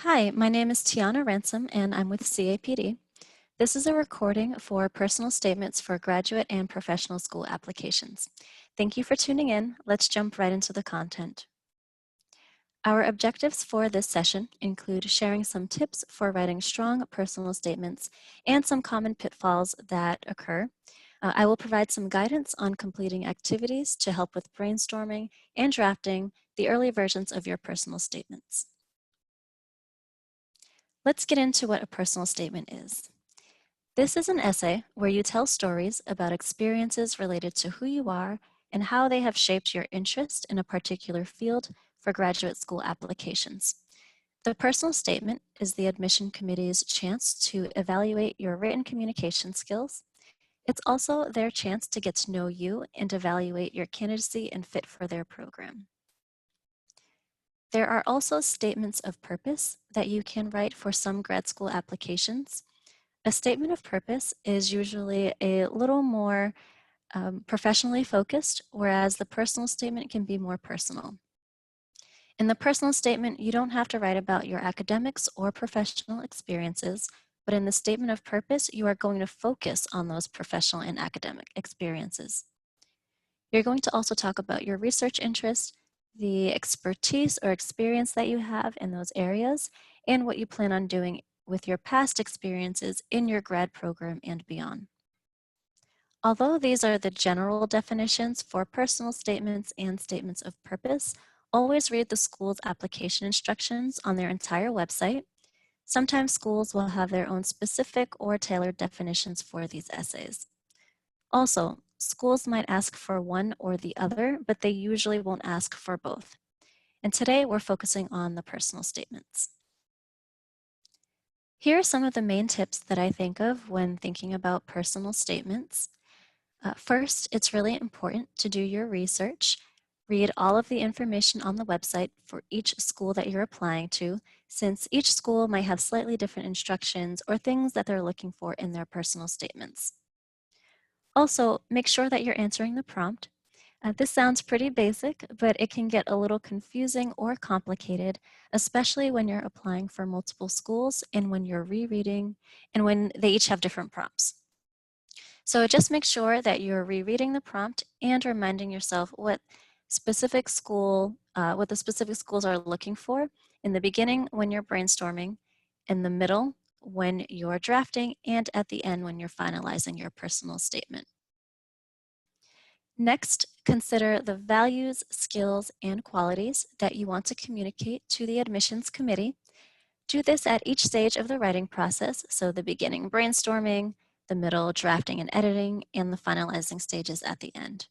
Hi, my name is Tiana Ransom and I'm with CAPD. This is a recording for personal statements for graduate and professional school applications. Thank you for tuning in. Let's jump right into the content. Our objectives for this session include sharing some tips for writing strong personal statements and some common pitfalls that occur. I will provide some guidance on completing activities to help with brainstorming and drafting the early versions of your personal statements. Let's get into what a personal statement is. This is an essay where you tell stories about experiences related to who you are and how they have shaped your interest in a particular field for graduate school applications. The personal statement is the admission committee's chance to evaluate your written communication skills. It's also their chance to get to know you and evaluate your candidacy and fit for their program. There are also statements of purpose that you can write for some grad school applications. A statement of purpose is usually a little more professionally focused, whereas the personal statement can be more personal. In the personal statement, you don't have to write about your academics or professional experiences, but in the statement of purpose, you are going to focus on those professional and academic experiences. You're going to also talk about your research interests, the expertise or experience that you have in those areas, and what you plan on doing with your past experiences in your grad program and beyond. Although these are the general definitions for personal statements and statements of purpose, always read the school's application instructions on their entire website. Sometimes schools will have their own specific or tailored definitions for these essays. Also, schools might ask for one or the other, but they usually won't ask for both. And today we're focusing on the personal statements. Here are some of the main tips that I think of when thinking about personal statements. First, it's really important to do your research. Read all of the information on the website for each school that you're applying to, since each school might have slightly different instructions or things that they're looking for in their personal statements. Also, make sure that you're answering the prompt. This sounds pretty basic, but it can get a little confusing or complicated, especially when you're applying for multiple schools and when you're rereading and when they each have different prompts. So just make sure that you're rereading the prompt and reminding yourself what the specific schools are looking for in the beginning when you're brainstorming, in the middle when you're drafting, and at the end when you're finalizing your personal statement. Next, consider the values, skills, and qualities that you want to communicate to the admissions committee. Do this at each stage of the writing process, so the beginning brainstorming, the middle drafting and editing, and the finalizing stages at the end.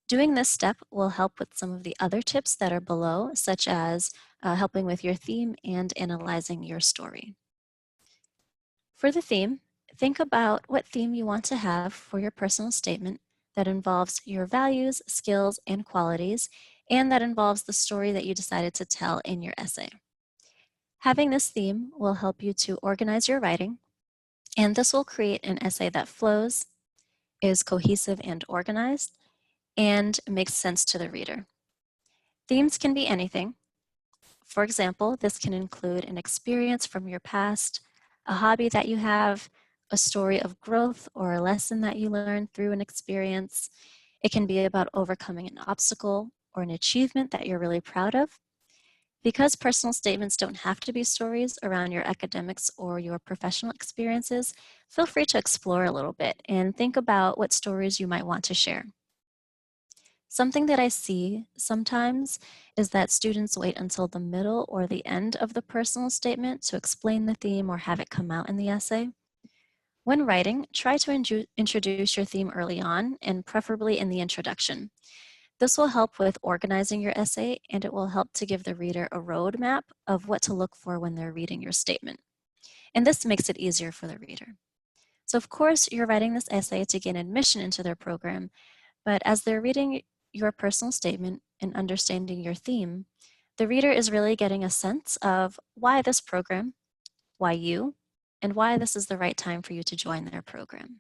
Doing this step will help with some of the other tips that are below, such as helping with your theme and analyzing your story. For the theme, think about what theme you want to have for your personal statement that involves your values, skills, and qualities, and that involves the story that you decided to tell in your essay. Having this theme will help you to organize your writing, and this will create an essay that flows, is cohesive and organized, and makes sense to the reader. Themes can be anything. For example, this can include an experience from your past, a hobby that you have, a story of growth or a lesson that you learned through an experience. It can be about overcoming an obstacle or an achievement that you're really proud of. Because personal statements don't have to be stories around your academics or your professional experiences, feel free to explore a little bit and think about what stories you might want to share. Something that I see sometimes is that students wait until the middle or the end of the personal statement to explain the theme or have it come out in the essay. When writing, try to introduce your theme early on and preferably in the introduction. This will help with organizing your essay, and it will help to give the reader a roadmap of what to look for when they're reading your statement. And this makes it easier for the reader. So of course, you're writing this essay to gain admission into their program, but as they're reading your personal statement and understanding your theme, the reader is really getting a sense of why this program, why you, and why this is the right time for you to join their program.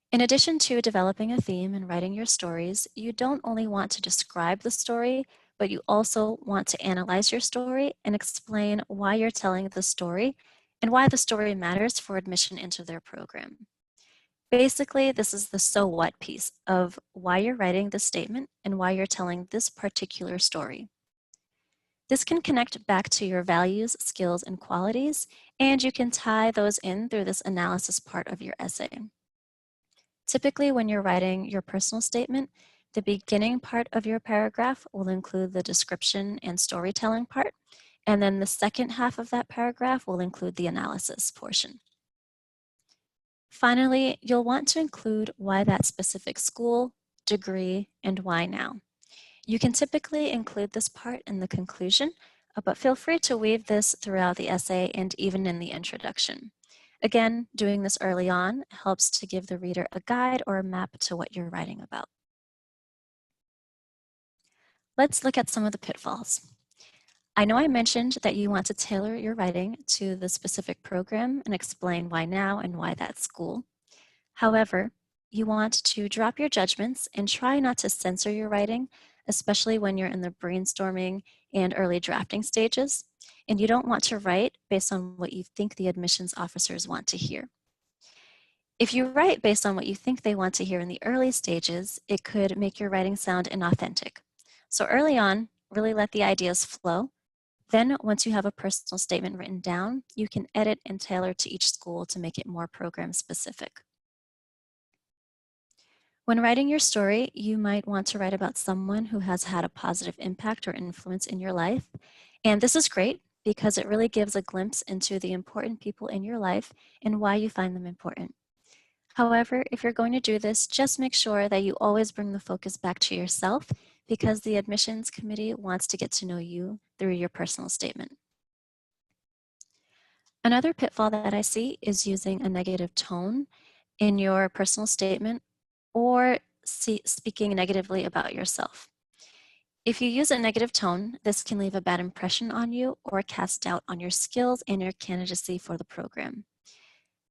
In addition to developing a theme and writing your stories, you don't only want to describe the story, but you also want to analyze your story and explain why you're telling the story and why the story matters for admission into their program. Basically, this is the so what piece of why you're writing this statement and why you're telling this particular story. This can connect back to your values, skills, and qualities, and you can tie those in through this analysis part of your essay. Typically, when you're writing your personal statement, the beginning part of your paragraph will include the description and storytelling part, and then the second half of that paragraph will include the analysis portion. Finally, you'll want to include why that specific school, degree, and why now. You can typically include this part in the conclusion, but feel free to weave this throughout the essay and even in the introduction. Again, doing this early on helps to give the reader a guide or a map to what you're writing about. Let's look at some of the pitfalls. I know I mentioned that you want to tailor your writing to the specific program and explain why now and why that school. However, you want to drop your judgments and try not to censor your writing, especially when you're in the brainstorming and early drafting stages, and you don't want to write based on what you think the admissions officers want to hear. If you write based on what you think they want to hear in the early stages, it could make your writing sound inauthentic. So early on, really let the ideas flow. Then once you have a personal statement written down, you can edit and tailor to each school to make it more program specific. When writing your story, you might want to write about someone who has had a positive impact or influence in your life. And this is great because it really gives a glimpse into the important people in your life and why you find them important. However, if you're going to do this, just make sure that you always bring the focus back to yourself because the admissions committee wants to get to know you through your personal statement. Another pitfall that I see is using a negative tone in your personal statement or speaking negatively about yourself. If you use a negative tone, this can leave a bad impression on you or cast doubt on your skills and your candidacy for the program.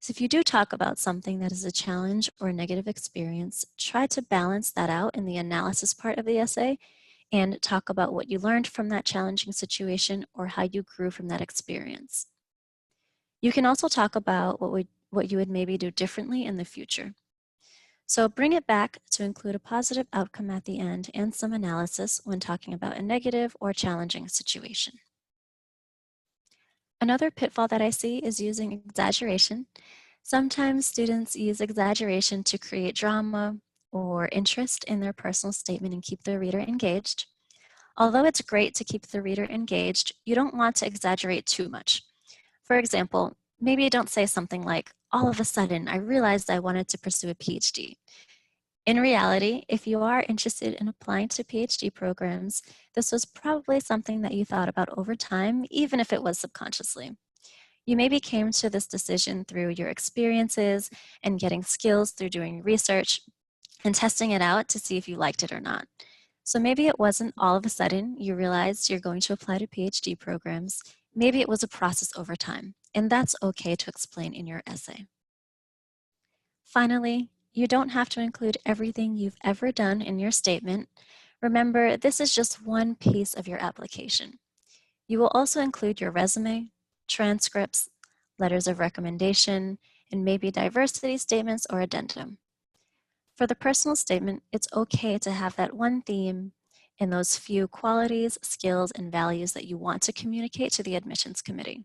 So if you do talk about something that is a challenge or a negative experience, try to balance that out in the analysis part of the essay and talk about what you learned from that challenging situation or how you grew from that experience. You can also talk about what you would maybe do differently in the future. So bring it back to include a positive outcome at the end and some analysis when talking about a negative or challenging situation. Another pitfall that I see is using exaggeration. Sometimes students use exaggeration to create drama or interest in their personal statement and keep the reader engaged. Although it's great to keep the reader engaged, you don't want to exaggerate too much. For example, maybe don't say something like, all of a sudden, I realized I wanted to pursue a PhD. In reality, if you are interested in applying to PhD programs, this was probably something that you thought about over time, even if it was subconsciously. You maybe came to this decision through your experiences and getting skills through doing research and testing it out to see if you liked it or not. So maybe it wasn't all of a sudden you realized you're going to apply to PhD programs. Maybe it was a process over time, and that's okay to explain in your essay. Finally, you don't have to include everything you've ever done in your statement. Remember, this is just one piece of your application. You will also include your resume, transcripts, letters of recommendation, and maybe diversity statements or addendum. For the personal statement, it's okay to have that one theme and those few qualities, skills, and values that you want to communicate to the admissions committee.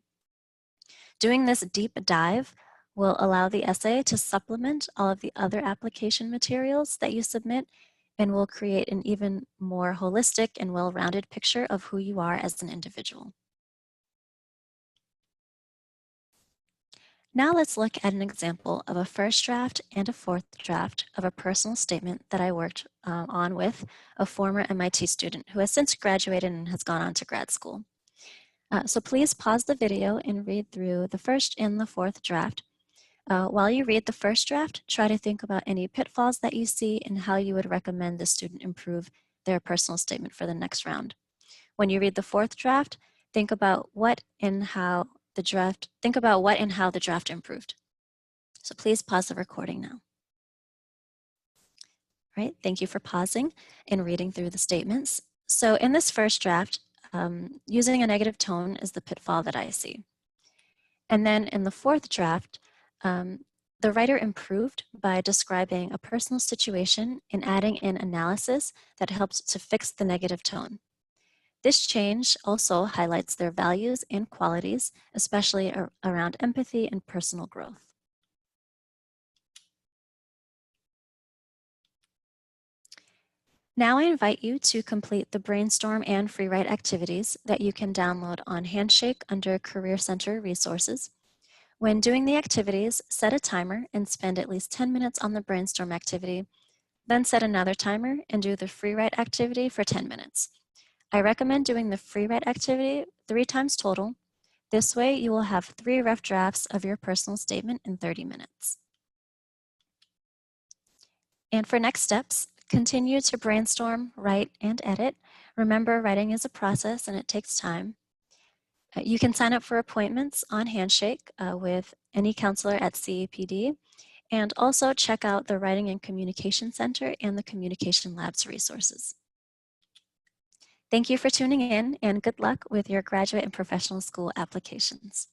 Doing this deep dive will allow the essay to supplement all of the other application materials that you submit and will create an even more holistic and well-rounded picture of who you are as an individual. Now let's look at an example of a first draft and a fourth draft of a personal statement that I worked on with a former MIT student who has since graduated and has gone on to grad school. So please pause the video and read through the first and the fourth draft. While you read the first draft, try to think about any pitfalls that you see and how you would recommend the student improve their personal statement for the next round. When you read the fourth draft, think about what and how the draft improved. So please pause the recording now. All right, thank you for pausing and reading through the statements. So in this first draft, using a negative tone is the pitfall that I see. And then in the fourth draft, the writer improved by describing a personal situation and adding in analysis that helped to fix the negative tone. This change also highlights their values and qualities, especially around empathy and personal growth. Now I invite you to complete the brainstorm and free write activities that you can download on Handshake under Career Center resources. When doing the activities, set a timer and spend at least 10 minutes on the brainstorm activity, then set another timer and do the free write activity for 10 minutes. I recommend doing the free write activity 3 times total. This way you will have 3 rough drafts of your personal statement in 30 minutes. And for next steps, continue to brainstorm, write, and edit. Remember, writing is a process and it takes time. You can sign up for appointments on Handshake with any counselor at CAPD, and also check out the Writing and Communication Center and the Communication Lab's resources. Thank you for tuning in, and good luck with your graduate and professional school applications.